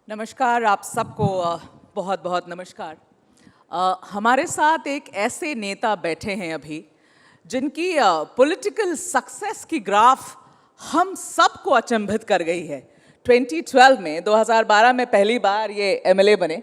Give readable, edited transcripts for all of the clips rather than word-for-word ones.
नमस्कार आप सबको बहुत बहुत नमस्कार। हमारे साथ एक ऐसे नेता बैठे हैं अभी जिनकी पॉलिटिकल सक्सेस की ग्राफ हम सबको अचंभित कर गई है। 2012 में 2012 में पहली बार ये एमएलए बने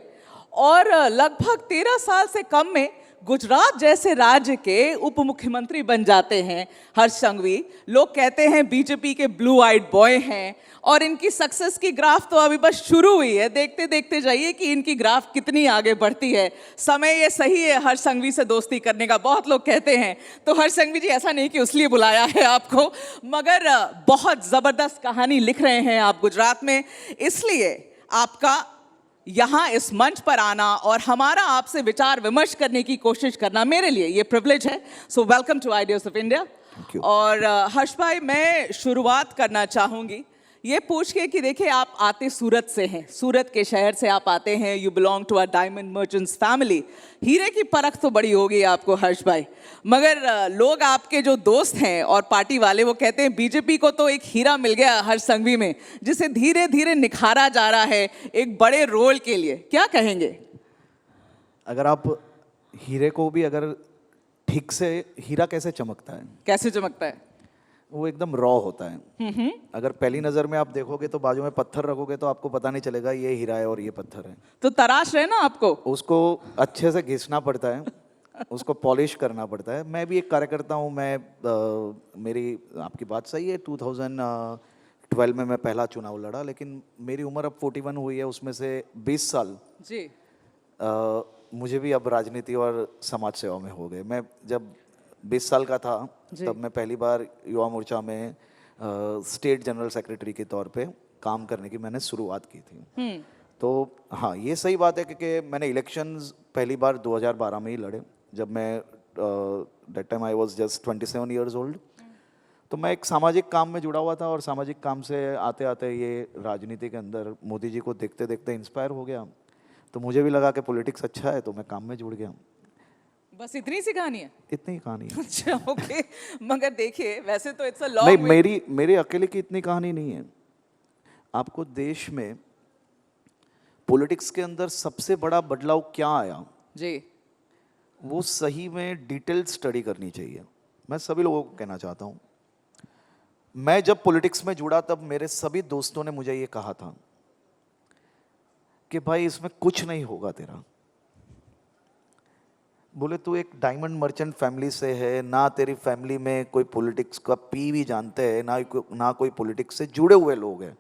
और लगभग 13 साल से कम में गुजरात जैसे राज्य के उप मुख्यमंत्री बन जाते हैं हर्ष संघवी। लोग कहते हैं बीजेपी के ब्लू आइड बॉय हैं और इनकी सक्सेस की ग्राफ तो अभी बस शुरू हुई है। देखते देखते जाइए कि इनकी ग्राफ कितनी आगे बढ़ती है। समय ये सही है हर्ष संघवी से दोस्ती करने का, बहुत लोग कहते हैं। तो हर्ष संघवी जी, ऐसा नहीं कि उसलिए बुलाया है आपको, मगर बहुत जबरदस्त कहानी लिख रहे हैं आप गुजरात में, इसलिए आपका यहाँ इस मंच पर आना और हमारा आपसे विचार विमर्श करने की कोशिश करना मेरे लिए ये प्रिविलेज है। So welcome to ideas of India. और हर्ष भाई, मैं शुरुआत करना चाहूंगी ये पूछ के कि देखिए, आप आते सूरत से हैं, सूरत के शहर से आप आते हैं। You belong to a diamond merchants family. हीरे की परख तो बड़ी होगी आपको हर्ष भाई, मगर लोग आपके जो दोस्त हैं और पार्टी वाले वो कहते हैं बीजेपी को तो एक हीरा मिल गया हर्ष संघवी में, जिसे धीरे धीरे निखारा जा रहा है एक बड़े रोल के लिए। क्या कहेंगे? अगर आप हीरे को भी अगर ठीक से, हीरा कैसे चमकता है? कैसे चमकता है? वो एकदम रॉ होता है। अगर पहली नजर में आप देखोगे तो बाजू में पत्थर रखोगे तो आपको पता नहीं चलेगा ये हीरा है और ये पत्थर है। तो तराश रहे ना आपको, उसको अच्छे से घिसना पड़ता है, उसको पॉलिश करना पड़ता है। मैं भी एक कार्यकर्ता हूँ। मेरी आपकी बात सही है, 2012 में मैं पहला चुनाव लड़ा, लेकिन मेरी उम्र अब 41 हुई है, उसमें से 20 साल जी मुझे भी अब राजनीति और समाज सेवा में हो गए। मैं जब 20 साल का था तब मैं पहली बार युवा मोर्चा में स्टेट जनरल सेक्रेटरी के तौर पे काम करने की मैंने शुरुआत की थी। तो हाँ, ये सही बात है कि मैंने इलेक्शंस पहली बार 2012 में ही लड़े, जब मैं that time I was just 27 years old. तो मैं एक सामाजिक काम में जुड़ा हुआ था और सामाजिक काम से आते आते ये राजनीति के अंदर मोदी जी को देखते देखते इंस्पायर हो गया। तो मुझे भी लगा कि पॉलिटिक्स अच्छा है, तो मैं काम में जुड़ गया। बस इतनी सी कहानी है? इतनी ही कहानी है। अच्छा, ओके। मगर देखिए, वैसे तो इट्स अ लॉन्ग नहीं, मेरे अकेले की इतनी कहानी नहीं है। आपको देश में पॉलिटिक्स के अंदर सबसे बड़ा बदलाव क्या आया जी, वो सही में डिटेल्ड स्टडी करनी चाहिए। मैं सभी लोगों को कहना चाहता हूँ, मैं जब पॉलिटिक्स में जुड़ा तब मेरे सभी दोस्तों ने मुझे ये कहा था कि भाई इसमें कुछ नहीं होगा तेरा। बोले तू एक डायमंड मर्चेंट फैमिली से है, ना तेरी फैमिली में कोई पॉलिटिक्स का पी भी जानते हैं, ना कोई पॉलिटिक्स से जुड़े हुए लोग हैं।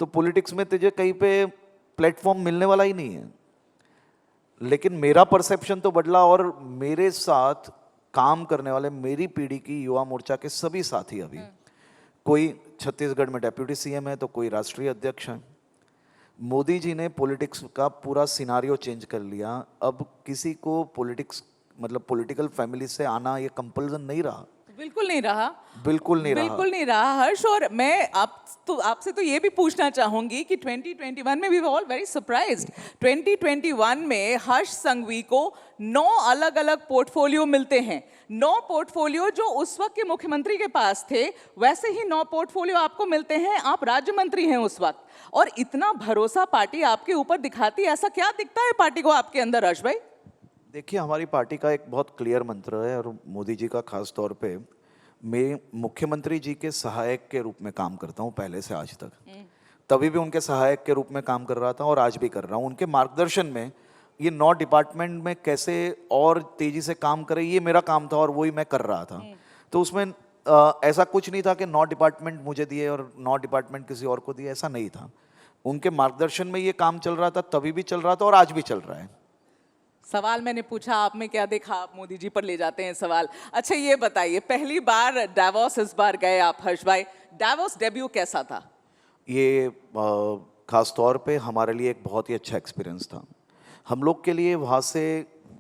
तो पॉलिटिक्स में तुझे कहीं पे प्लेटफॉर्म मिलने वाला ही नहीं है। लेकिन मेरा परसेप्शन तो बदला और मेरे साथ काम करने वाले मेरी पीढ़ी की युवा मोर्चा के सभी साथी, अभी कोई छत्तीसगढ़ में डेप्यूटी सीएम है तो कोई राष्ट्रीय अध्यक्ष है। मोदी जी ने पॉलिटिक्स का पूरा सिनारियो चेंज कर लिया। अब किसी को पॉलिटिक्स मतलब पॉलिटिकल फैमिली से आना ये कंपल्सन नहीं रहा। बिल्कुल नहीं रहा, बिल्कुल नहीं रहा हर्ष। और मैं आपसे तो ये भी पूछना चाहूंगी कि 2021 में we were all very surprised. 2021 में हर्ष संघवी को 9 अलग अलग पोर्टफोलियो मिलते हैं। 9 पोर्टफोलियो जो उस वक्त के मुख्यमंत्री के पास थे, वैसे ही 9 पोर्टफोलियो आपको मिलते हैं। आप राज्य मंत्री हैं उस वक्त, और इतना भरोसा पार्टी आपके ऊपर दिखाती है। ऐसा क्या दिखता है पार्टी को आपके अंदर हर्ष भाई? देखिए, हमारी पार्टी का एक बहुत क्लियर मंत्र है और मोदी जी का खास तौर पे, मैं मुख्यमंत्री जी के सहायक के रूप में काम करता हूँ पहले से आज तक। तभी भी उनके सहायक के रूप में काम कर रहा था और आज भी कर रहा हूँ। उनके मार्गदर्शन में ये 9 डिपार्टमेंट में कैसे और तेजी से काम करें, ये मेरा काम था और वही मैं कर रहा था। तो उसमें ऐसा कुछ नहीं था कि 9 डिपार्टमेंट मुझे दिए और 9 डिपार्टमेंट किसी और को दिए, ऐसा नहीं था। उनके मार्गदर्शन में ये काम चल रहा था, तभी भी चल रहा था और आज भी चल रहा है। सवाल मैंने पूछा, आप में क्या देखा? आप मोदी जी पर ले जाते हैं सवाल। अच्छा, ये बताइए, पहली बार डावोस इस बार गए आप हर्ष भाई, डावोस डेब्यू कैसा था? ये खास तौर पे हमारे लिए एक बहुत ही अच्छा एक्सपीरियंस था। हम लोग के लिए वहाँ से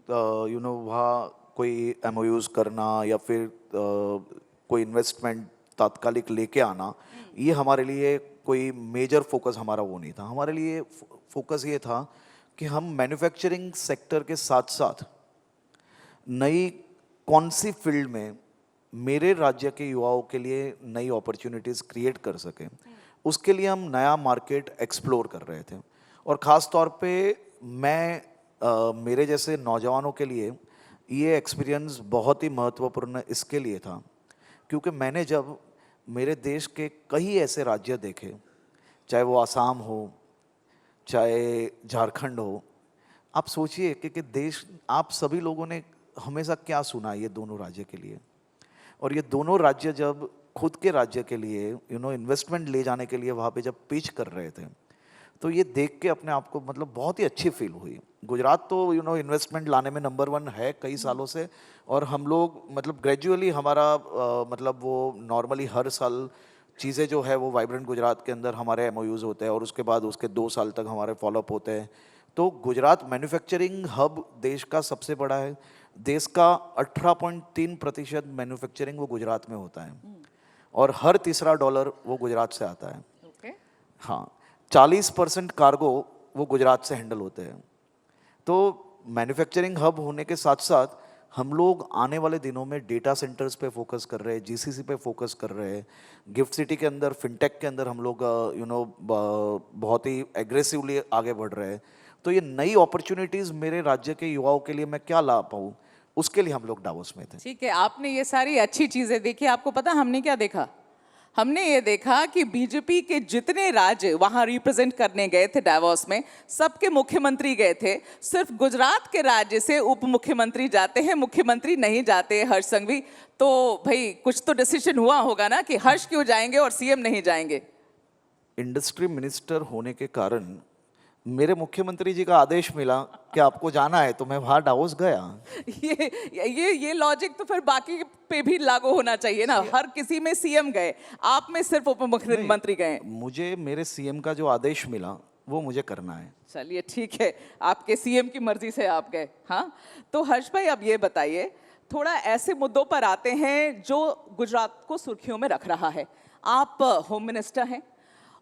वहाँ कोई MOUs करना या फिर कोई इन्वेस्टमेंट तात्कालिक लेके आना, ये हमारे लिए कोई मेजर फोकस हमारा वो नहीं था। हमारे लिए फोकस ये था कि हम मैन्युफैक्चरिंग सेक्टर के साथ साथ नई कौन सी फील्ड में मेरे राज्य के युवाओं के लिए नई अपॉर्चुनिटीज़ क्रिएट कर सकें, उसके लिए हम नया मार्केट एक्सप्लोर कर रहे थे। और ख़ास तौर पे मैं मेरे जैसे नौजवानों के लिए ये एक्सपीरियंस बहुत ही महत्वपूर्ण इसके लिए था क्योंकि मैंने जब मेरे देश के कई ऐसे राज्य देखे, चाहे वो आसाम हो, चाहे झारखंड हो, आप सोचिए कि देश, आप सभी लोगों ने हमेशा क्या सुना ये दोनों राज्य के लिए, और ये दोनों राज्य जब खुद के राज्य के लिए इन्वेस्टमेंट ले जाने के लिए वहाँ पे जब पिच कर रहे थे, तो ये देख के अपने आप को मतलब बहुत ही अच्छी फील हुई। गुजरात तो इन्वेस्टमेंट लाने में नंबर 1 है कई सालों से, और हम लोग मतलब ग्रेजुअली हमारा मतलब वो नॉर्मली हर साल चीज़ें जो है वो वाइब्रेंट गुजरात के अंदर हमारे एमओयूज़ होते हैं और उसके बाद उसके 2 साल तक हमारे फॉलोअप होते हैं। तो गुजरात मैन्युफैक्चरिंग हब देश का सबसे बड़ा है। देश का 18.3% मैन्युफैक्चरिंग वो गुजरात में होता है, और हर तीसरा डॉलर वो गुजरात से आता है। Okay. हाँ, 40% कार्गो वो गुजरात से हैंडल होते हैं। तो मैन्युफैक्चरिंग हब होने के साथ साथ हम लोग आने वाले दिनों में डेटा सेंटर्स पे फोकस कर रहे हैं, जीसीसी पे फोकस कर रहे हैं, गिफ्ट सिटी के अंदर फिनटेक के अंदर हम लोग बहुत ही एग्रेसिवली आगे बढ़ रहे हैं। तो ये नई अपॉर्चुनिटीज़ मेरे राज्य के युवाओं के लिए मैं क्या ला पाऊँ, उसके लिए हम लोग डावोस में थे। ठीक है, आपने ये सारी अच्छी चीजें देखी। आपको पता हमने क्या देखा? हमने ये देखा कि बीजेपी के जितने राज्य वहां रिप्रेजेंट करने गए थे डावोस में, सबके मुख्यमंत्री गए थे। सिर्फ गुजरात के राज्य से उप मुख्यमंत्री जाते हैं, मुख्यमंत्री नहीं जाते, हर्ष संघवी। तो भाई कुछ तो डिसीजन हुआ होगा ना कि हर्ष क्यों जाएंगे और सीएम नहीं जाएंगे। इंडस्ट्री मिनिस्टर होने के कारण मेरे मुख्यमंत्री जी का आदेश मिला कि आपको जाना है, तो मैं वहां डावोस गया। ये लॉजिक तो फिर बाकी पे भी लागू होना चाहिए ना। हर किसी में सीएम गए, आप में सिर्फ उप मुख्यमंत्री गए। मुझे मेरे सीएम का जो आदेश मिला वो मुझे करना है। चलिए ठीक है, आपके सीएम की मर्जी से आप गए। हाँ, तो हर्ष भाई अब ये बताइए, थोड़ा ऐसे मुद्दों पर आते हैं जो गुजरात को सुर्खियों में रख रहा है। आप होम मिनिस्टर हैं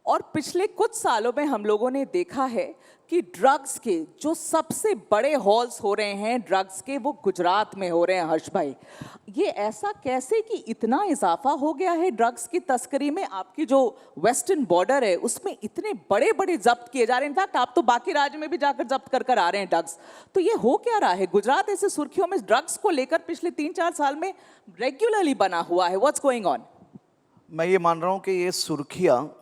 और पिछले कुछ सालों में हम लोगों ने देखा है कि ड्रग्स के जो सबसे बड़े हॉल्स हो रहे हैं ड्रग्स के, वो गुजरात में हो रहे हैं। हर्ष भाई, ये ऐसा कैसे कि इतना इजाफा हो गया है ड्रग्स की तस्करी में? आपकी जो वेस्टर्न बॉर्डर है उसमें इतने बड़े बड़े जब्त किए जा रहे हैं। इनफैक्ट आप तो बाकी राज्य में भी जाकर जब्त कर कर आ रहे हैं ड्रग्स। तो ये हो क्या रहा है? गुजरात ऐसे सुर्खियों में ड्रग्स को लेकर पिछले 3-4 साल में रेगुलरली बना हुआ है। What's going on? मैं ये मान रहा हूँ कि ये सुर्खियाँ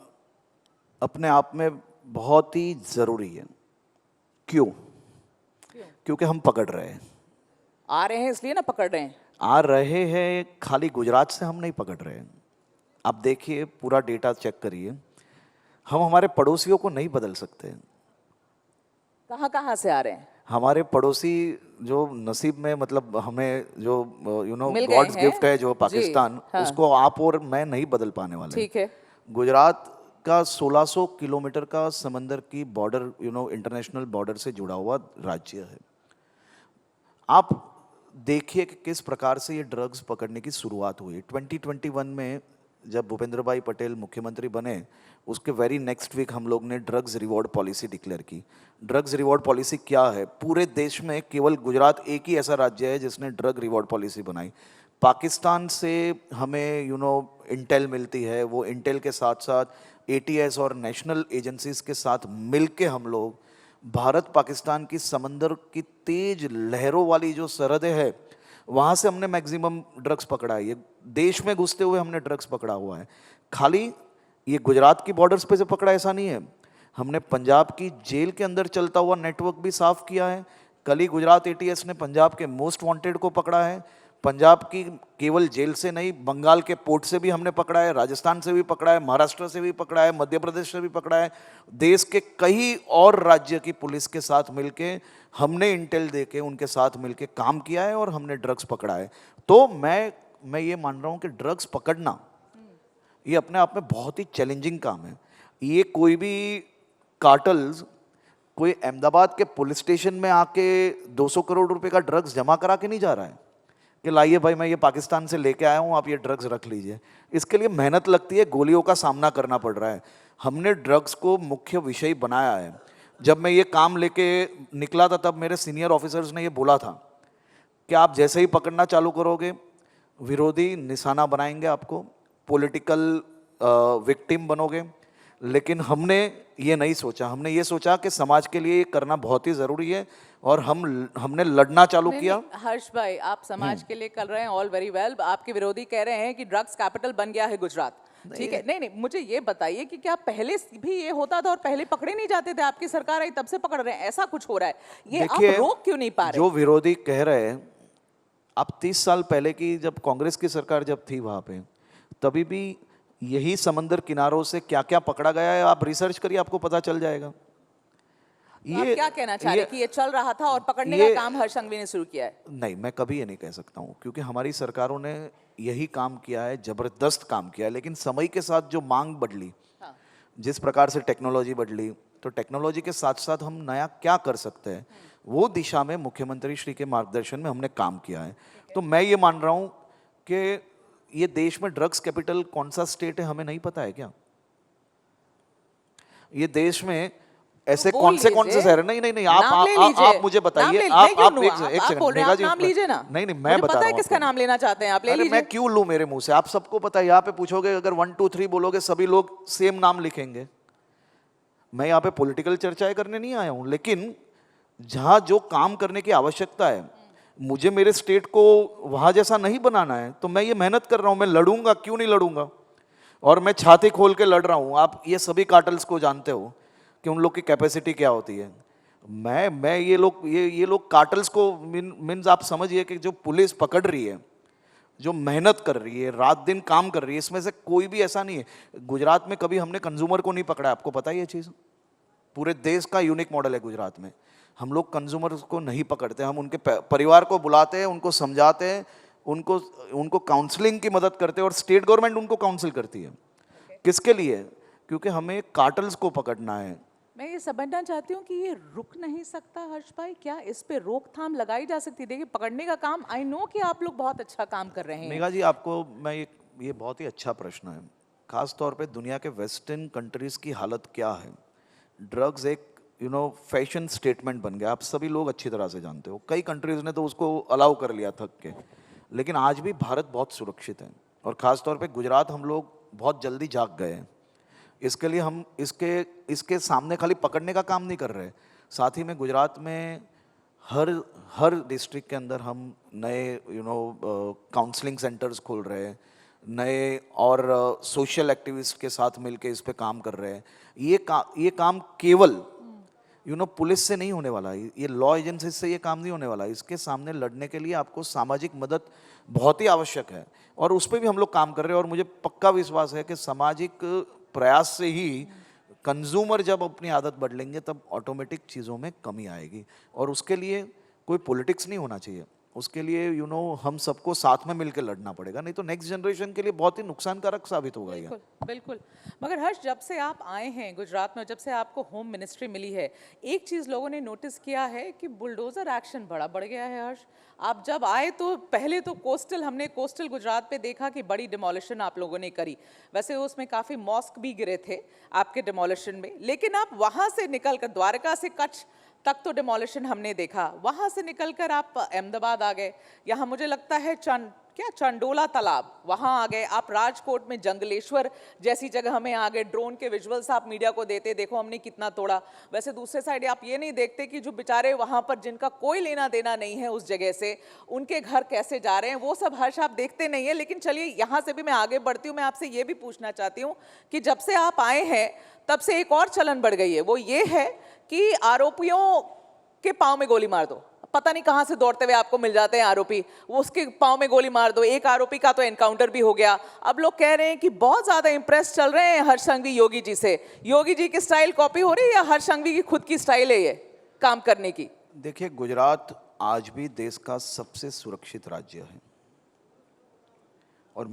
अपने आप में बहुत ही ज़रूरी है। क्यों? क्योंकि हम पकड़ रहे हैं। आ रहे हैं इसलिए ना पकड़ रहे हैं। आ रहे हैं, खाली गुजरात से हम नहीं पकड़ रहे हैं। आप देखिए, पूरा डेटा चेक करिए, हम हमारे पड़ोसियों को नहीं बदल सकते। कहाँ कहाँ से आ रहे हैं? हमारे पड़ोसी जो नसीब में, मतलब हमें जो मिल गए गॉड्स हैं। गिफ्ट है जो जी, पाकिस्तान, हाँ। उसको आप और मैं नहीं बदल पाने वाले। ठीक है। गुजरात का 1600 किलोमीटर का समंदर की बॉर्डर, इंटरनेशनल बॉर्डर से जुड़ा हुआ राज्य है। आप देखिए कि किस प्रकार से ये ड्रग्स पकड़ने की शुरुआत हुई। 2021 में जब भूपेंद्र भाई पटेल मुख्यमंत्री बने, उसके वेरी नेक्स्ट वीक हम लोग ने ड्रग्स रिवॉर्ड पॉलिसी डिक्लेयर की। ड्रग्स रिवॉर्ड पॉलिसी क्या है? पूरे देश में केवल गुजरात एक ही ऐसा राज्य है जिसने ड्रग रिवॉर्ड पॉलिसी बनाई। पाकिस्तान से हमें इंटेल मिलती है, वो इंटेल के साथ साथ एटीएस और नेशनल एजेंसीज के साथ मिलके हम लोग भारत पाकिस्तान की समंदर की तेज लहरों वाली जो सरहदें है, वहाँ से हमने मैक्सिमम ड्रग्स पकड़ा है। ये देश में घुसते हुए हमने ड्रग्स पकड़ा हुआ है। खाली ये गुजरात की बॉर्डर्स पे से पकड़ा ऐसा नहीं है, हमने पंजाब की जेल के अंदर चलता हुआ नेटवर्क भी साफ किया है। कल ही गुजरात एटीएस ने पंजाब के मोस्ट वांटेड को पकड़ा है। पंजाब की केवल जेल से नहीं, बंगाल के पोर्ट से भी हमने पकड़ा है, राजस्थान से भी पकड़ा है, महाराष्ट्र से भी पकड़ा है, मध्य प्रदेश से भी पकड़ा है। देश के कई और राज्य की पुलिस के साथ मिलके हमने इंटेल देके उनके साथ मिलके काम किया है और हमने ड्रग्स पकड़ा है। तो मैं ये मान रहा हूँ कि ड्रग्स पकड़ना ये अपने आप में बहुत ही चैलेंजिंग काम है। ये कोई भी कार्टल्स कोई अहमदाबाद के पुलिस स्टेशन में आके 200 करोड़ रुपए का ड्रग्स जमा करा के नहीं जा रहा है कि लाइए भाई मैं ये पाकिस्तान से लेके आया हूँ, आप ये ड्रग्स रख लीजिए। इसके लिए मेहनत लगती है, गोलियों का सामना करना पड़ रहा है। हमने ड्रग्स को मुख्य विषय बनाया है। जब मैं ये काम लेके निकला था तब मेरे सीनियर ऑफिसर्स ने ये बोला था कि आप जैसे ही पकड़ना चालू करोगे, विरोधी निशाना बनाएंगे आपको, पॉलिटिकल विक्टिम बनोगे, लेकिन हमने ये नहीं सोचा, हमने ये सोचा कि समाज के लिए ये करना बहुत ही ज़रूरी है और हमने लड़ना चालू नहीं, किया। नहीं, हर्ष भाई आप समाज के लिए कर रहे हैं, ऑल वेरी वेल। आपके विरोधी कह रहे हैं कि ड्रग्स कैपिटल बन गया है गुजरात। ठीक है, नहीं नहीं, मुझे ये बताइए कि क्या पहले भी ये होता था और पहले पकड़े नहीं जाते थे? आपकी सरकार आई तब से पकड़ रहे हैं, ऐसा कुछ हो रहा है, ये आप देखिए, रोक क्यों नहीं पा रहे? जो विरोधी कह रहे हैं, आप 30 साल पहले की जब कांग्रेस की सरकार जब थी वहां पे, तभी भी यही समंदर किनारों से क्या क्या पकड़ा गया है, आप रिसर्च करिए, आपको पता चल जाएगा। तो आप क्या कहना चाह रहे हैं कि ये चल रहा था और पकड़ने का काम हर्ष संघवी ने शुरू किया है? नहीं, मैं कभी ये नहीं कह सकता हूँ, क्योंकि हमारी सरकारों ने यही काम किया है, जबरदस्त काम किया है, लेकिन समय के साथ जो मांग बदली, हाँ। जिस प्रकार से टेक्नोलॉजी बदली, तो टेक्नोलॉजी के साथ साथ हम नया क्या कर सकते हैं, वो दिशा में मुख्यमंत्री श्री के मार्गदर्शन में हमने काम किया है। तो मैं ये मान रहा हूँ कि ये देश में ड्रग्स कैपिटल कौन सा स्टेट है हमें नहीं पता है क्या? ये देश में ऐसे तो कौन से लीजिए। शहर है? नहीं नहीं नहीं, नाम ले लीजिए। आप मुझे नाम बताइए, ले- मैं आप क्यों आप लूं? एक आप सेकंड बोल रहे हैं, मेघा आप जी, नाम लीजिए ना। नहीं नहीं, मैं मुझे बता पता रहा है हूँ किसका आपको। नाम लेना चाहते हैं आप, ले अरे लीजिए। मैं क्यों लूं मेरे मुंह से? आप सबको पता है, यहाँ पे पूछोगे अगर 1 2 3 बोलोगे सभी लोग सेम नाम लिखेंगे। मैं यहाँ पे पॉलिटिकल चर्चाएं करने नहीं आया हूँ, लेकिन जहाँ जो काम करने की आवश्यकता है, मुझे मेरे स्टेट को वहाँ जैसा नहीं बनाना है, तो मैं ये मेहनत कर रहा हूँ, मैं लड़ूंगा, क्यों नहीं लड़ूंगा? और मैं छाती खोल के लड़ रहा हूँ। आप ये सभी कार्टल्स को जानते हो कि उन लोग की कैपेसिटी क्या होती है। मैं ये लोग कार्टल्स को मीन्स आप समझिए कि जो पुलिस पकड़ रही है, जो मेहनत कर रही है, रात दिन काम कर रही है, इसमें से कोई भी ऐसा नहीं है। गुजरात में कभी हमने कंज्यूमर को नहीं पकड़ा, आपको पता है ये चीज़? पूरे देश का यूनिक मॉडल है गुजरात में। हम लोग कंज्यूमर को नहीं पकड़ते, हम उनके परिवार को बुलाते हैं, उनको समझाते हैं, उनको उनको काउंसलिंग की मदद करते हैं, और स्टेट गवर्नमेंट उनको काउंसिल करती है। किसके लिए? क्योंकि हमें कार्टल्स को पकड़ना है। मैं ये समझना चाहती हूँ कि ये रुक नहीं सकता हर्ष भाई? क्या इस पे रोकथाम लगाई जा सकती है? देखिए, पकड़ने का काम, आई नो कि आप लोग बहुत अच्छा काम कर रहे हैं। मेघा जी, आपको मैं ये बहुत ही अच्छा प्रश्न है। खास तौर पे दुनिया के वेस्टर्न कंट्रीज की हालत क्या है? ड्रग्स एक फैशन स्टेटमेंट बन गया, आप सभी लोग अच्छी तरह से जानते हो। कई कंट्रीज ने तो उसको अलाउ कर लिया थक के, लेकिन आज भी भारत बहुत सुरक्षित है, और ख़ास तौर पे गुजरात हम लोग बहुत जल्दी जाग गए हैं। इसके लिए हम इसके सामने खाली पकड़ने का काम नहीं कर रहे, साथ ही में गुजरात में हर हर डिस्ट्रिक्ट के अंदर हम नए काउंसलिंग सेंटर्स खोल रहे हैं, नए और सोशल एक्टिविस्ट के साथ मिलके इस पे काम कर रहे हैं। ये काम केवल पुलिस से नहीं होने वाला है, ये लॉ एजेंसी से ये काम नहीं होने वाला। इसके सामने लड़ने के लिए आपको सामाजिक मदद बहुत ही आवश्यक है, और उस पर भी हम लोग काम कर रहे हैं। और मुझे पक्का विश्वास है कि सामाजिक प्रयास से ही कंज्यूमर जब अपनी आदत बदलेंगे तब ऑटोमेटिक चीज़ों में कमी आएगी। और उसके लिए कोई पॉलिटिक्स नहीं होना चाहिए, उसके लिए हम सबको साथ में मिलकर लड़ना पड़ेगा, नहीं तो नेक्स्ट जनरेशन के लिए बहुत ही नुकसानकारक साबित होगा ये। बिल्कुल बिल्कुल। मगर हर्ष, जब से आप आए हैं गुजरात में, जब से आपको होम मिनिस्ट्री मिली है, एक चीज़ लोगों ने नोटिस किया है कि बुलडोजर एक्शन बड़ा बढ़ गया है हर्ष। आप जब आए तो पहले तो हमने कोस्टल गुजरात पे देखा कि बड़ी डिमोलिशन आप लोगों ने करी। वैसे उसमें काफ़ी मॉस्क भी गिरे थे आपके डिमोलिशन में, लेकिन आप वहाँ से निकल कर द्वारका से कच्छ तक तो डिमोलिशन हमने देखा, वहाँ से निकलकर आप अहमदाबाद आ गए, यहाँ मुझे लगता है चंडोला तालाब वहाँ आ गए, आप राजकोट में जंगलेश्वर जैसी जगह में आ गए। ड्रोन के विजुअल्स आप मीडिया को देते, देखो हमने कितना तोड़ा। वैसे दूसरे साइड आप ये नहीं देखते कि जो बेचारे वहाँ पर जिनका कोई लेना देना नहीं है उस जगह से, उनके घर कैसे जा रहे हैं, वो सब हर्ष आप देखते नहीं है। लेकिन चलिए, यहाँ से भी मैं आगे बढ़ती हूँ। मैं आपसे ये भी पूछना चाहती हूँ कि जब से आप आए हैं तब से एक और चलन बढ़ गई है, वो ये है कि आरोपियों के पाँव में गोली मार दो, पता नहीं कहां से दौड़ते हुए आपको मिल जाते हैं आरोपी, वो उसके पाँव में गोली मार दो। एक आरोपी का तो एनकाउंटर भी हो गया। अब लोग कह रहे हैं कि बहुत ज्यादा इंप्रेस चल रहे हैं हर्ष संघवी योगी जी से। योगी जी की स्टाइल कॉपी हो रही है या हर्ष संघवी की खुद की स्टाइल है ये काम करने की? देखिए, गुजरात आज भी देश का सबसे सुरक्षित राज्य है, और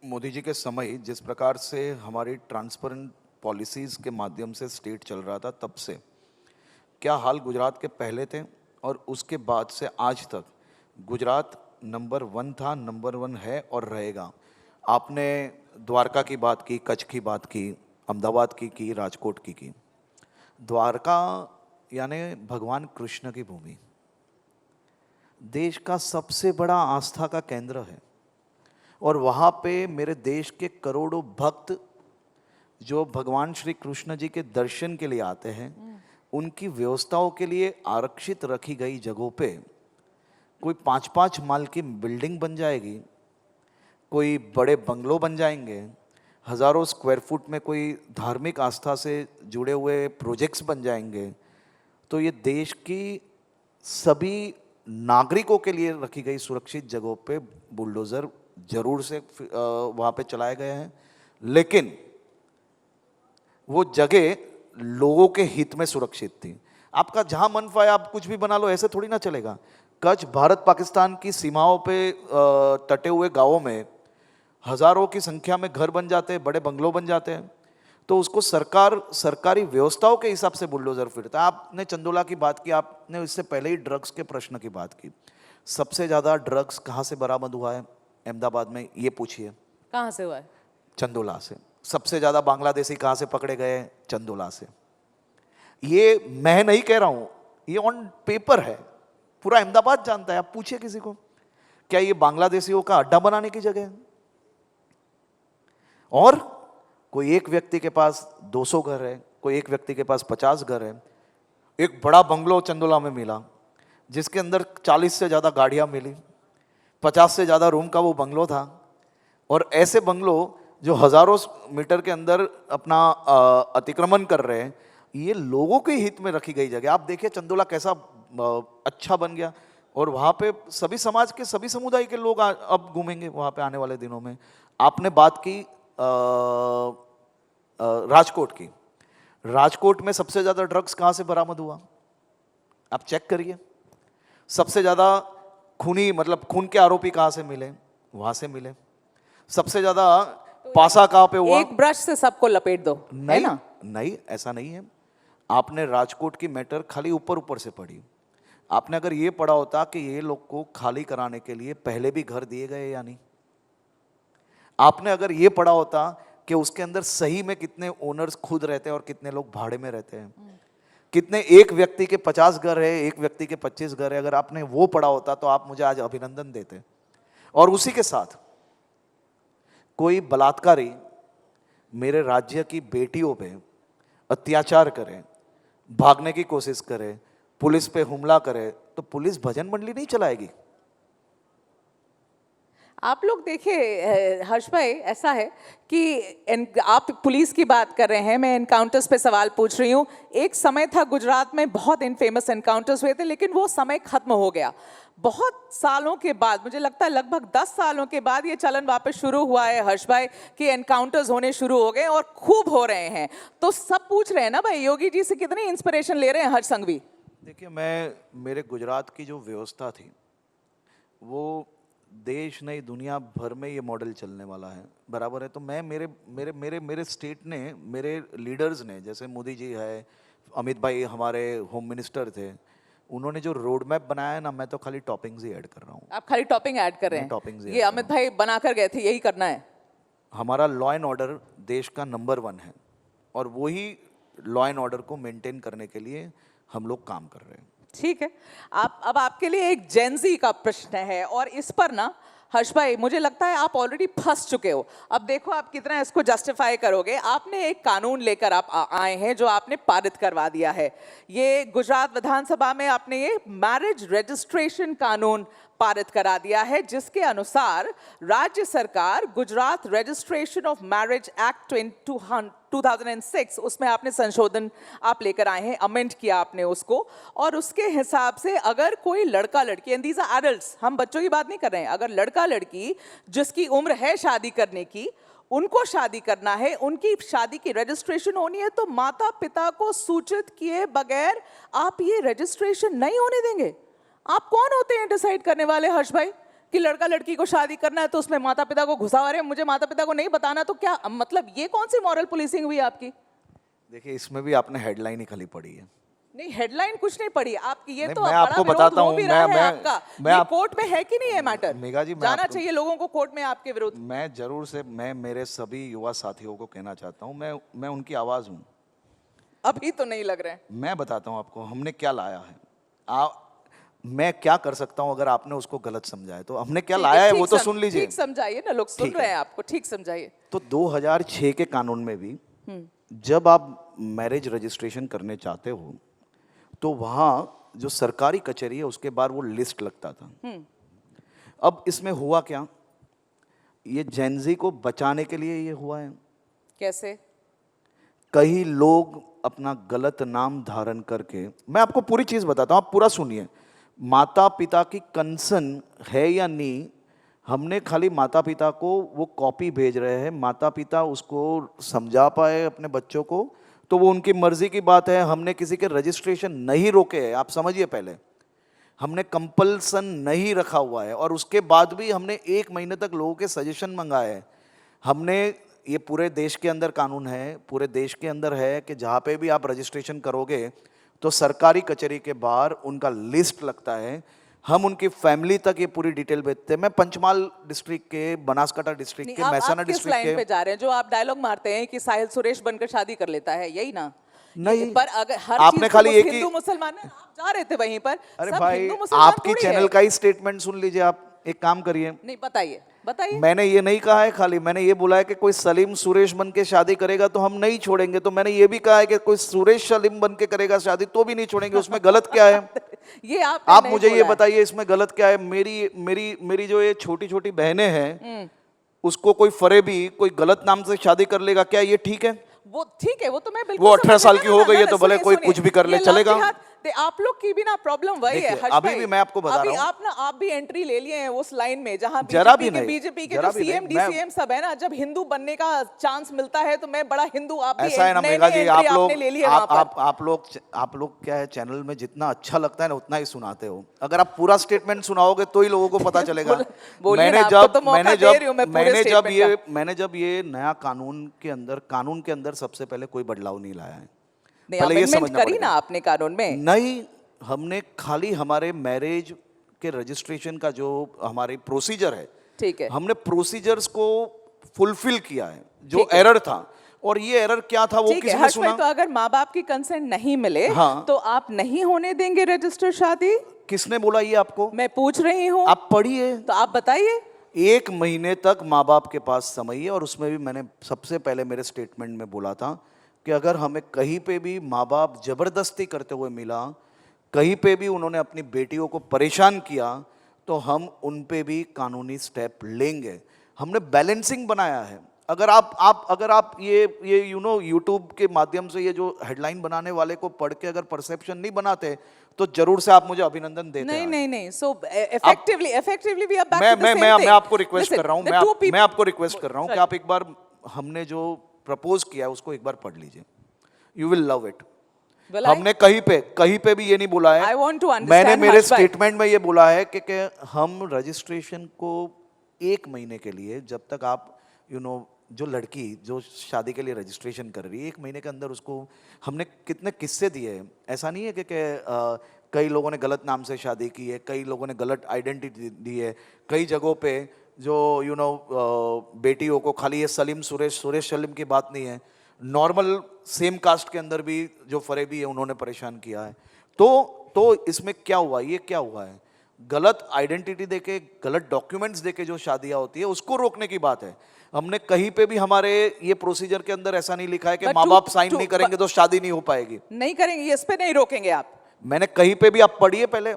मोदी जी के समय जिस प्रकार से हमारी ट्रांसपेरेंट पॉलिसीज़ के माध्यम से स्टेट चल रहा था, तब से क्या हाल गुजरात के पहले थे और उसके बाद से आज तक गुजरात नंबर 1 था, नंबर 1 है और रहेगा। आपने द्वारका की बात की, कच्छ की बात की, अहमदाबाद की, राजकोट की। द्वारका यानी भगवान कृष्ण की भूमि, देश का सबसे बड़ा आस्था का केंद्र है, और वहाँ पे मेरे देश के करोड़ों भक्त जो भगवान श्री कृष्ण जी के दर्शन के लिए आते हैं, उनकी व्यवस्थाओं के लिए आरक्षित रखी गई जगहों पे कोई 5-5 माल की बिल्डिंग बन जाएगी, कोई बड़े बंगलो बन जाएंगे, हजारों स्क्वायर फुट में कोई धार्मिक आस्था से जुड़े हुए प्रोजेक्ट्स बन जाएंगे, तो ये देश की सभी नागरिकों के लिए रखी गई सुरक्षित जगहों पे बुलडोज़र जरूर से वहाँ पे चलाए गए हैं, लेकिन वो जगह लोगों के हित में सुरक्षित थी। आपका जहाँ मन पाए आप कुछ भी बना लो, ऐसे थोड़ी ना चलेगा। कच्छ भारत पाकिस्तान की सीमाओं पे तटे हुए गांवों में हजारों की संख्या में घर बन जाते हैं, बड़े बंगलों बन जाते हैं, तो उसको सरकारी व्यवस्थाओं के हिसाब से बुलडोजर फिरता है। आपने चंदोला की बात की, आपने इससे पहले ही ड्रग्स के प्रश्न की बात की। सबसे ज्यादा ड्रग्स कहाँ से बरामद हुआ है अहमदाबाद में, ये पूछिए। कहाँ से हुआ है? चंदोला से। सबसे ज्यादा बांग्लादेशी कहाँ से पकड़े गए? चंदोला से। ये मैं नहीं कह रहा हूं, ये ऑन पेपर है, पूरा अहमदाबाद जानता है। आप पूछिए किसी को, क्या ये बांग्लादेशियों का अड्डा बनाने की जगह है? और कोई एक व्यक्ति के पास 200 घर है, कोई एक व्यक्ति के पास 50 घर है। एक बड़ा बंगलो चंदोला में मिला जिसके अंदर 40 से ज्यादा गाड़ियां मिली, 50 से ज्यादा रूम का वो बंगलो था। और ऐसे बंगलो जो हजारों मीटर के अंदर अपना अतिक्रमण कर रहे हैं, ये लोगों के हित में रखी गई जगह। आप देखिए चंदोला कैसा अच्छा बन गया, और वहाँ पे सभी समाज के सभी समुदाय के लोग अब घूमेंगे वहाँ पे आने वाले दिनों में। आपने बात की राजकोट की। राजकोट में सबसे ज्यादा ड्रग्स कहाँ से बरामद हुआ? आप चेक करिए। सबसे ज्यादा खूनी, मतलब खून के आरोपी कहाँ से मिले? वहां से मिले। सबसे ज्यादा पासा कहाँ पे हुआ? एक ब्रश से सबको लपेट दो, नहीं है ना? नहीं, ऐसा नहीं है। आपने राजकोट की मैटर खाली ऊपर ऊपर से पढ़ी। आपने अगर ये पढ़ा होता कि ये लोग को खाली कराने के लिए पहले भी घर दिए गए या नहीं, आपने अगर ये पढ़ा होता कि उसके अंदर सही में कितने ओनर्स खुद रहते हैं और कितने लोग भाड़े में रहते हैं, कितने, एक व्यक्ति के 50 घर है, एक व्यक्ति के 25 घर है, अगर आपने वो पढ़ा होता तो आप मुझे आज अभिनंदन देते। और उसी के साथ कोई बलात्कारी मेरे राज्य की बेटियों पे अत्याचार करे, भागने की कोशिश करे, पुलिस पे हमला करे, तो पुलिस भजन मंडली नहीं चलाएगी। आप लोग देखिए हर्ष भाई, ऐसा है कि आप पुलिस की बात कर रहे हैं, मैं एनकाउंटर्स पे सवाल पूछ रही हूँ। एक समय था गुजरात में बहुत इनफेमस एनकाउंटर्स हुए थे, लेकिन वो समय खत्म हो गया। बहुत सालों के बाद, मुझे लगता है लगभग 10 सालों के बाद ये चलन वापस शुरू हुआ है हर्ष भाई, कि एनकाउंटर्स होने शुरू हो गए और खूब हो रहे हैं। तो सब पूछ रहे हैं ना भाई, योगी जी से कितनी इंस्पिरेशन ले रहे हैं हर्ष संघवी? देखिए, मेरे गुजरात की जो व्यवस्था थी वो देश नहीं दुनिया भर में ये मॉडल चलने वाला है, बराबर है। तो मैं मेरे मेरे मेरे मेरे स्टेट ने, मेरे लीडर्स ने, जैसे मोदी जी है, अमित भाई हमारे होम मिनिस्टर थे, उन्होंने जो रोड मैप बनाया है ना, मैं तो खाली टॉपिंग्स ही ऐड कर रहा हूँ। आप खाली टॉपिंग ऐड कर रहे हैं? टॉपिंग्स ये अमित भाई बनाकर गए थे, यही करना है? हमारा लॉ एंड ऑर्डर देश का नंबर 1 है, और वही लॉ एंड ऑर्डर को मेंटेन करने के लिए हम लोग काम कर रहे हैं। ठीक है। अब आपके लिए एक जेनजी का प्रश्न है, और इस पर ना हर्ष भाई मुझे लगता है आप ऑलरेडी फंस चुके हो। अब देखो आप कितना इसको जस्टिफाई करोगे। आपने एक कानून लेकर आप आए हैं जो आपने पारित करवा दिया है। ये गुजरात विधानसभा में आपने ये मैरिज रजिस्ट्रेशन कानून पारित करा दिया है, जिसके अनुसार राज्य सरकार Gujarat registration of marriage act 2006, उसमें आपने संशोधन आप लेकर आए हैं, अमेंड किया आपने उसको, और उसके हिसाब से अगर कोई लड़का लड़की, एंड दीज आर एडल्ट्स, हम बच्चों की बात नहीं कर रहे हैं, अगर लड़का लड़की जिसकी उम्र है शादी करने की, उनको शादी करना है, उनकी शादी की रजिस्ट्रेशन होनी है, तो माता पिता को सूचित किए बगैर आप ये रजिस्ट्रेशन नहीं होने देंगे। आप कौन होते हैं डिसाइड करने वाले हर्ष भाई कि लड़का लड़की को शादी करना है तो उसमें माता पिता को घुसा रहे हैं? मुझे माता पिता को नहीं बताना, तो क्या मतलब ये कौन सी मॉरल पुलिसिंग हुई आपकी? देखिए, इसमें भी आपने हेडलाइन ही खाली पढ़ी है। नहीं, हेडलाइन कुछ नहीं पढ़ी आपकी। ये तो मैं बड़ा आपको विरोध बताता हो हूं, भी रहा है मैं आपका। ये कोर्ट में है कि नहीं है मैटर? मेघा जी, जाना चाहिए लोगों को कोर्ट में आपके विरुद्ध। मैं जरूर से, मैं मेरे सभी युवा साथियों को कहना चाहता हूं, मैं उनकी आवाज हूं। अभी तो नहीं लग रहे हैं। मैं बताता हूं आपको हमने क्या लाया है। मैं क्या कर सकता हूं अगर आपने उसको गलत समझा है, तो हमने क्या लाया है वो तो सुन लीजिए। ठीक समझाइए ना, लोग सुन रहे हैं आपको, ठीक समझाइए। तो 2006 के कानून में भी जब आप मैरिज रजिस्ट्रेशन करने चाहते हो तो वहाँ जो सरकारी कचहरी है उसके बाहर वो लिस्ट लगता था। अब इसमें हुआ क्या, ये जेनजी को बचाने के लिए ये हुआ है। कैसे? कई लोग अपना गलत नाम धारण करके, मैं आपको पूरी चीज बताता हूं, आप पूरा सुनिए। माता पिता की कंसर्न है या नहीं, हमने खाली माता पिता को वो कॉपी भेज रहे हैं, माता पिता उसको समझा पाए अपने बच्चों को तो वो उनकी मर्जी की बात है। हमने किसी के रजिस्ट्रेशन नहीं रोके हैं, आप समझिए। पहले हमने कंपल्सन नहीं रखा हुआ है और उसके बाद भी हमने 1 महीने तक लोगों के सजेशन मंगाए हैं। हमने, ये पूरे देश के अंदर कानून है, पूरे देश के अंदर है कि जहाँ पे भी आप रजिस्ट्रेशन करोगे तो सरकारी कचहरी के बाहर उनका लिस्ट लगता है। हम उनकी फैमिली तक ये पूरी डिटेल भेजते हैं। मैं पंचमहाल डिस्ट्रिक्ट के, बनासकांठा डिस्ट्रिक्ट के, महसाना किस डिस्ट्रिक्ट लाइन के। पे जा रहे हैं जो आप डायलॉग मारते हैं कि साहिल सुरेश बनकर शादी कर लेता है, यही ना? नहीं, पर अगर हर आपने चीज खाली एक ही, हिंदू मुसलमान है, आप जा रहे थे वहीं पर। अरे सब भाई हिंदू मुसलमान आपकी थोड़ी चैनल है। का ही स्टेटमेंट सुन लीजिए। आप एक काम करिए, नहीं, बताइए बताइए। मैंने ये नहीं कहा है, खाली मैंने ये बोला है कि कोई सलीम सुरेश बन के शादी करेगा तो हम नहीं छोड़ेंगे। तो मैंने ये भी कहा है कि कोई सुरेश सलीम बन के करेगा शादी तो भी नहीं छोड़ेंगे। उसमें गलत क्या है? ये आप मुझे ये बताइए इसमें गलत क्या है? मेरी मेरी मेरी जो ये छोटी छोटी बहनें हैं उसको कोई फरेबी कोई गलत नाम से शादी कर लेगा, क्या ये ठीक है? वो ठीक है, वो तो मैं बिल्कुल वो 18 साल की हो गई है तो भले सुनिए, कोई सुनिए, कुछ भी कर ले, ये चलेगा। लव जिहाद, आप लोग की भी ना प्रॉब्लम वही है देखिए, हर्ष अभी भाई। भी मैं आपको बता अभी रहा हूं। आप भी एंट्री ले लिए हैं उस लाइन में जहां जरा भी नहीं, बीजेपी के जरा जो भी सीएम नहीं। डीसीएम सब है ना, जब हिंदू बनने का चांस मिलता है तो मैं बड़ा हिंदू, आप भी ऐसा है ना नई मेघा जी, एंट्री आप लोग आपने ले ली है वहां पर। आप लोग क्या है, चैनल में जितना अच्छा लगता है ना उतना ही सुनाते हो। अगर आप पूरा स्टेटमेंट सुनाओगे तो ही लोगों को पता चलेगा। बोलिए ना, आपको तो मौका दे रही हूं मैं पूरे मैंने जब ये नया कानून के अंदर सबसे पहले कोई बदलाव नहीं लाया है। नहीं, पहले ये अमेंडमेंट समझना करी पड़ेगा। ना आपने कानून में? नहीं, हमने खाली हमारे मैरिज के रजिस्ट्रेशन का जो हमारी प्रोसीजर है, ठीक है, हमने प्रोसीजर्स को फुलफिल किया है। जो एरर था, और ये एरर क्या था वो ठीक है किसी ने हर्ष भाई, सुना? तो अगर माँ बाप की कंसेंट नहीं मिले हाँ। तो आप नहीं होने देंगे रजिस्टर्ड शादी? किसने बोला ये आपको? मैं पूछ रही हूँ, आप पढ़िए। तो आप बताइए। 1 महीने तक माँ बाप के पास समय है, और उसमें भी मैंने सबसे पहले मेरे स्टेटमेंट में बोला था कि अगर हमें कहीं पे भी माँ बाप जबरदस्ती करते हुए मिला, कहीं पे भी उन्होंने अपनी बेटियों को परेशान किया, तो हम उन पे भी कानूनी स्टेप लेंगे। हमने बैलेंसिंग बनाया है। अगर आप ये यूट्यूब के माध्यम से ये जो हेडलाइन बनाने वाले को पढ़ के अगर परसेप्शन नहीं बनाते तो जरूर से आप मुझे अभिनंदन देते। नहीं, so effectively we are back to the same मैं थिंग। आपको रिक्वेस्ट कर रहा हूं, मैं आपको रिक्वेस्ट कर रहा हूं कि आप एक बार हमने जो प्रपोज किया है उसको एक बार पढ़ लीजिए। You will love it. हमने कहीं पे भी ये नहीं बोला है। I want to understand, मैंने मेरे हर्ष भाई। स्टेटमेंट में ये बोला है कि हम रजिस्ट्रेशन को 1 महीने के लिए, जब तक आप जो लड़की जो शादी के लिए रजिस्ट्रेशन कर रही है, 1 महीने के अंदर उसको हमने कितने किस्से दिए हैं। ऐसा नहीं है कि कई लोगों ने गलत नाम से शादी की है, कई लोगों ने गलत आइडेंटिटी दी है। कई जगहों पे जो बेटियों को खाली ये सलीम सुरेश सलीम की बात नहीं है, नॉर्मल सेम कास्ट के अंदर भी जो फरेबी है उन्होंने परेशान किया है। तो इसमें क्या हुआ, ये क्या हुआ है? गलत आइडेंटिटी देके, गलत डॉक्यूमेंट्स देके जो शादियां होती है उसको रोकने की बात है। हमने कहीं पे भी हमारे ये प्रोसीजर के अंदर ऐसा नहीं लिखा है कि माँ बाप साइन नहीं करेंगे तो शादी नहीं हो पाएगी। नहीं करेंगे, इस पे नहीं रोकेंगे आप? मैंने कहीं पे भी, आप पढ़िए पहले,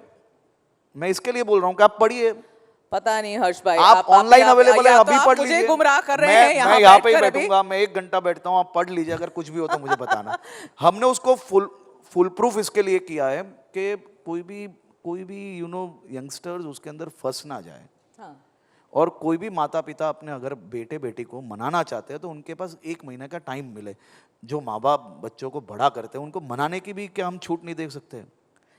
मैं इसके लिए बोल रहा हूँ कि आप पढ़िए। पता नहीं हर्ष भाई, आप ऑनलाइन अवेलेबल है, अभी पढ़ मुझे लीजिए। गुमराह कर रहे हैं मैं यहाँ पे ही बैठकर अभी। बैठूंगा, मैं 1 घंटा बैठता हूँ, आप पढ़ लीजिए। अगर कुछ भी हो तो मुझे बताना। हमने उसको फुल प्रूफ इसके लिए किया है कि कोई भी यंगस्टर्स उसके अंदर फंस ना जाए। हाँ। और कोई भी माता पिता अपने अगर बेटे बेटी को मनाना चाहते हैं तो उनके पास 1 महीने का टाइम मिले। जो माँ बाप बच्चों को बड़ा करते हैं उनको मनाने की भी क्या हम छूट नहीं दे सकते?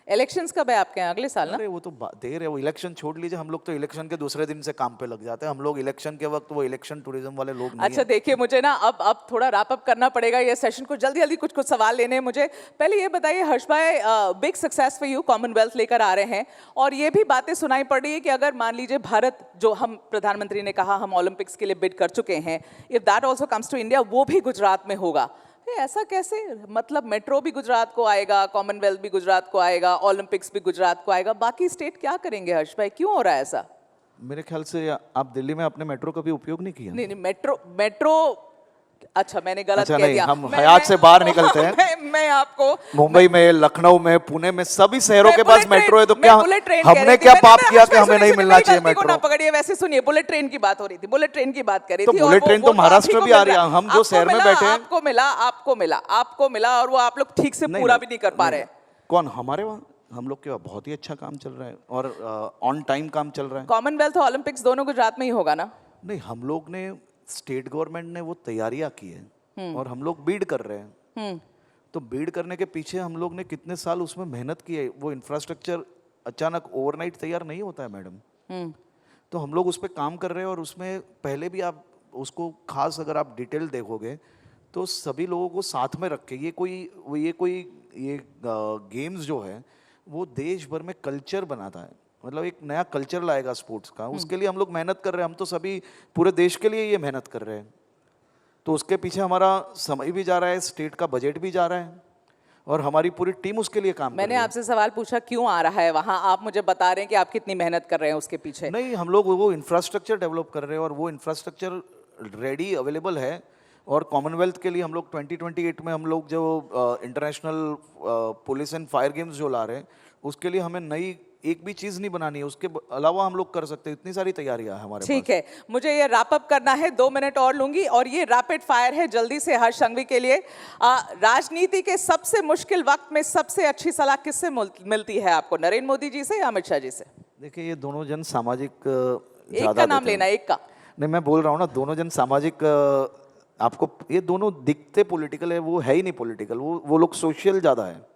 इलेक्शंस कब है आपके यहाँ? अगले साल ना? अरे वो तो देर है, वो इलेक्शन छोड़ लीजिए। हम लोग तो इलेक्शन के दूसरे दिन से काम पे लग जाते हैं। हम लोग इलेक्शन के वक्त वो इलेक्शन टूरिज्म वाले लोग नहीं अच्छा, देखिए मुझे ना अब थोड़ा रैप अप करना पड़ेगा ये सेशन को। जल्दी कुछ सवाल लेने हैं मुझे। पहले ये बताइए हर्ष भाई, big success for you, Commonwealth लेकर आ रहे हैं, और ये भी बातें सुनाई पड़ रही है कि अगर मान लीजिए भारत, जो हम प्रधानमंत्री ने कहा हम ओलंपिक्स के लिए बिड कर चुके हैं, if that also comes to India, वो भी गुजरात में होगा। ऐसा कैसे? मतलब मेट्रो भी गुजरात को आएगा, कॉमनवेल्थ भी गुजरात को आएगा, ओलंपिक्स भी गुजरात को आएगा, बाकी स्टेट क्या करेंगे हर्ष भाई? क्यों हो रहा है ऐसा? मेरे ख्याल से आप दिल्ली में अपने मेट्रो का भी उपयोग नहीं किया। नहीं, मेट्रो अच्छा, मैंने गलत अच्छा कह नहीं, दिया। हम हयात से बाहर निकलते हैं। मैं आपको मुंबई में, लखनऊ में, पुणे में, सभी शहरों के पास मेट्रो है, तो क्या बुलेट ट्रेन कह रही हमने थी। क्या मैंने- पाप मैं- किया कि सुनिए, हमें नहीं सुनिए, मिलना मेरी चाहिए गलती को ना मेट्रो? पकड़िए। वैसे सुनिए, बुलेट ट्रेन की बात हो रही थी, बुलेट ट्रेन की बात कर रही तो थी। बुलेट ट्रेन तो महाराष्ट्र भी आ रही है, हम जो शहर में बैठे हैं। आपको मिला और वो आप लोग ठीक से पूरा भी नहीं कर पा रहे हैं। कौन? हमारे वहाँ हम लोग के वहाँ बहुत ही अच्छा काम चल रहा है और ऑन टाइम काम चल रहा है। कॉमनवेल्थ और ओलंपिक्स दोनों गुजरात में ही होगा ना? नहीं, हम लोग ने, स्टेट गवर्नमेंट ने वो तैयारियां की है और हम लोग बीड कर रहे हैं। तो बीड करने के पीछे हम लोग ने कितने साल उसमें मेहनत की है। वो इंफ्रास्ट्रक्चर अचानक ओवरनाइट तैयार नहीं होता है मैडम। तो हम लोग उस पर काम कर रहे हैं और उसमें पहले भी आप उसको खास अगर आप डिटेल देखोगे तो सभी लोगों को साथ में रख के ये गेम्स जो है वो देश भर में कल्चर बनाता है। मतलब एक नया कल्चर लाएगा स्पोर्ट्स का, उसके लिए हम लोग मेहनत कर रहे हैं। हम तो सभी पूरे देश के लिए ये मेहनत कर रहे हैं। तो उसके पीछे हमारा समय भी जा रहा है, स्टेट का बजट भी जा रहा है और हमारी पूरी टीम उसके लिए काम कर मैंने रही है। आपसे सवाल पूछा क्यों आ रहा है वहां, आप मुझे बता रहे हैं कि आप कितनी मेहनत कर रहे हैं उसके पीछे। नहीं, हम लोग वो इंफ्रास्ट्रक्चर डेवलप कर रहे हैं और वो इंफ्रास्ट्रक्चर रेडी अवेलेबल है। और कॉमनवेल्थ के लिए हम लोग 2028 में हम लोग जो international police and fire games जो ला रहे हैं उसके लिए हमें नई एक भी चीज़ नहीं बनानी है, उसके अलावा हम लोग कर सकते हैं। इतनी सारी तैयारियां हैं हमारे पास। ठीक है, मुझे ये रैप अप करना है, 2 मिनट और लूंगी और ये रैपिड फायर है जल्दी से हर्ष संघवी के लिए। राजनीति के सबसे मुश्किल वक्त में सबसे अच्छी सलाह किससे मिलती है आपको, नरेंद्र मोदी जी से या अमित शाह जी से? देखिए, ये दोनों जन सामाजिक एक का नाम लेना, एक का नहीं, मैं बोल रहा हूँ ना, दोनों जन सामाजिक आपको ये दोनों दिखते पॉलिटिकल है, वो है ही नहीं पॉलिटिकल, वो लोग सोशल ज्यादा है।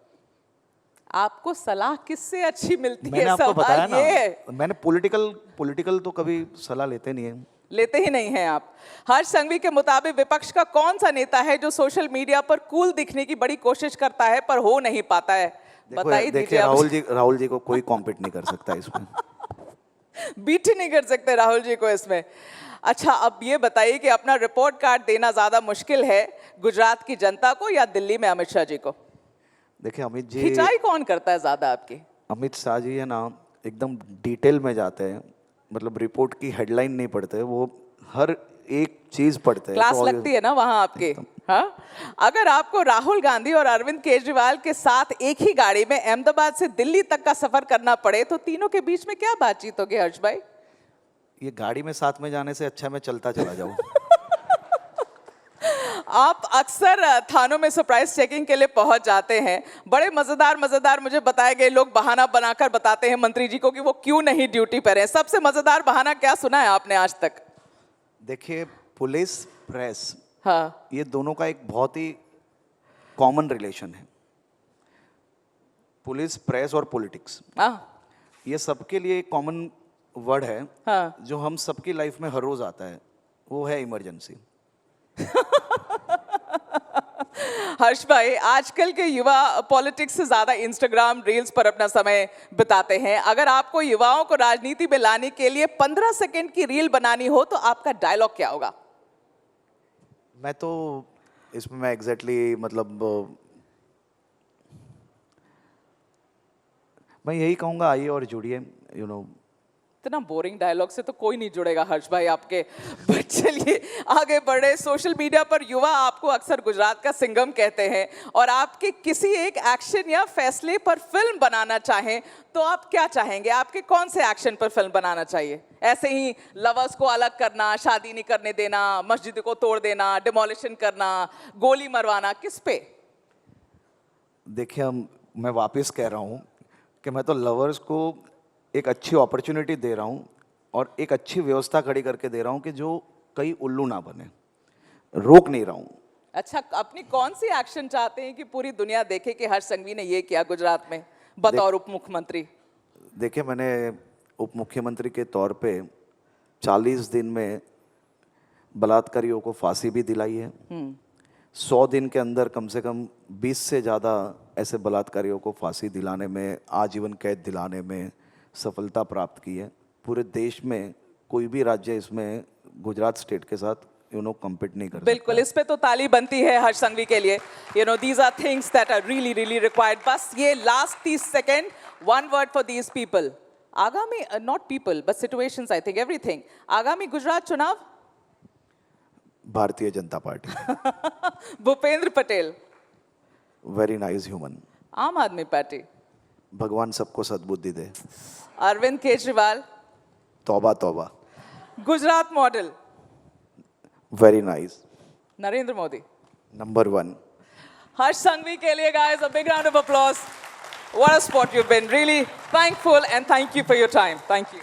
आपको सलाह किससे अच्छी मिलती मैंने है? आपको बताया ना, ये मैंने पॉलिटिकल तो कभी सलाह लेते नहीं है। लेते ही नहीं हैं आप। हर्ष संघवी के मुताबिक विपक्ष का कौन सा नेता है जो सोशल मीडिया पर कूल दिखने की बड़ी कोशिश करता है पर हो नहीं पाता है? बताइए। देखिए, राहुल जी को कोई कॉम्पीट नहीं कर सकता इसमें। बीट नहीं कर सकते राहुल जी को इसमें। अच्छा, अब ये बताइए कि अपना रिपोर्ट कार्ड देना ज्यादा मुश्किल है गुजरात की जनता को या दिल्ली में अमित शाह जी को? देखिए, अमित जी, खिंचाई कौन करता है ज्यादा आपकी? अमित शाह जी है ना, एकदम डिटेल में जाते हैं। मतलब रिपोर्ट की हेडलाइन नहीं पढ़ते, वो हर एक चीज पढ़ते हैं। क्लास लगती है ना वहां आपके। हाँ, अगर आपको राहुल गांधी और अरविंद केजरीवाल के साथ एक ही गाड़ी में अहमदाबाद से दिल्ली तक का सफर करना पड़े तो तीनों के बीच में क्या बातचीत होगी हर्ष भाई? ये गाड़ी में साथ में जाने से अच्छा मैं चलता चला जाऊं। आप अक्सर थानों में सरप्राइज चेकिंग के लिए पहुंच जाते हैं। बड़े मजेदार मुझे बताए गए लोग बहाना बनाकर बताते हैं मंत्री जी को कि वो क्यों नहीं ड्यूटी पर हैं। सबसे मजेदार बहाना क्या सुना है आपने आज तक? देखिए, पुलिस प्रेस, हाँ, ये दोनों का एक बहुत ही कॉमन रिलेशन है। पुलिस, प्रेस और पॉलिटिक्स, हाँ, ये सबके लिए एक कॉमन वर्ड है। हाँ। जो हम सबकी लाइफ में हर रोज आता है, वो है इमरजेंसी। हर्ष भाई, आजकल के युवा पॉलिटिक्स से ज्यादा इंस्टाग्राम रील्स पर अपना समय बिताते हैं। अगर आपको युवाओं को राजनीति में लाने के लिए 15 सेकंड की रील बनानी हो तो आपका डायलॉग क्या होगा? मैं तो इसमें मैं एग्जैक्टली मतलब मैं यही कहूँगा, आइए और जुड़िए। इतना बोरिंग डायलॉग से तो कोई नहीं जुड़ेगा हर्ष भाई आपके। बट चलिए आगे बढ़े। सोशल मीडिया पर युवा आपको अक्सर गुजरात का सिंघम कहते हैं और आपके किसी एक एक्शन या फैसले पर फिल्म बनाना चाहें तो आप क्या चाहेंगे? आपके कौन से एक्शन पर फिल्म बनाना चाहिए? ऐसे ही लवर्स को अलग करना, शादी नहीं करने देना, मस्जिद को तोड़ देना, डिमोलिशन करना, गोली मरवाना, किस पे? देखिए, मैं वापस कह रहा हूँ कि मैं तो लवर्स को एक अच्छी अपॉर्चुनिटी दे रहा हूँ और एक अच्छी व्यवस्था खड़ी करके दे रहा हूँ कि जो कई उल्लू ना बने, रोक नहीं रहा हूँ। अच्छा, अपनी कौन सी एक्शन चाहते हैं कि पूरी दुनिया देखे कि हर्ष संघवी ने ये किया गुजरात में बतौर उप मुख्यमंत्री? देखिए, मैंने उप मुख्यमंत्री के तौर पे 40 दिन में बलात्कारियों को फांसी भी दिलाई है। 100 दिन के अंदर कम से कम 20 से ज़्यादा ऐसे बलात्कारियों को फांसी दिलाने में, आजीवन कैद दिलाने में सफलता प्राप्त की है। पूरे देश में कोई भी राज्य इसमें गुजरात स्टेट के साथ कम्पीट नहीं कर सकता। बिल्कुल, इस पे तो ताली बनती है हर्ष संघवी के लिए। These are things that are really required. बस ये last 30 second, one word for these people. आगामी, not people but situations, I think everything. आगामी गुजरात चुनाव Bharatiya Janata party. Bhupendra Patel, very nice human. Aam Aadmi party, भगवान सबको सद्बुद्धि दे। अरविंद केजरीवाल, तौबा तौबा। Gujarat model, very nice. Narendra Modi. Number 1। हर्ष संघवी के लिए guys, a big round of applause. What a sport you've been. Really thankful and thank you for your time. Thank you.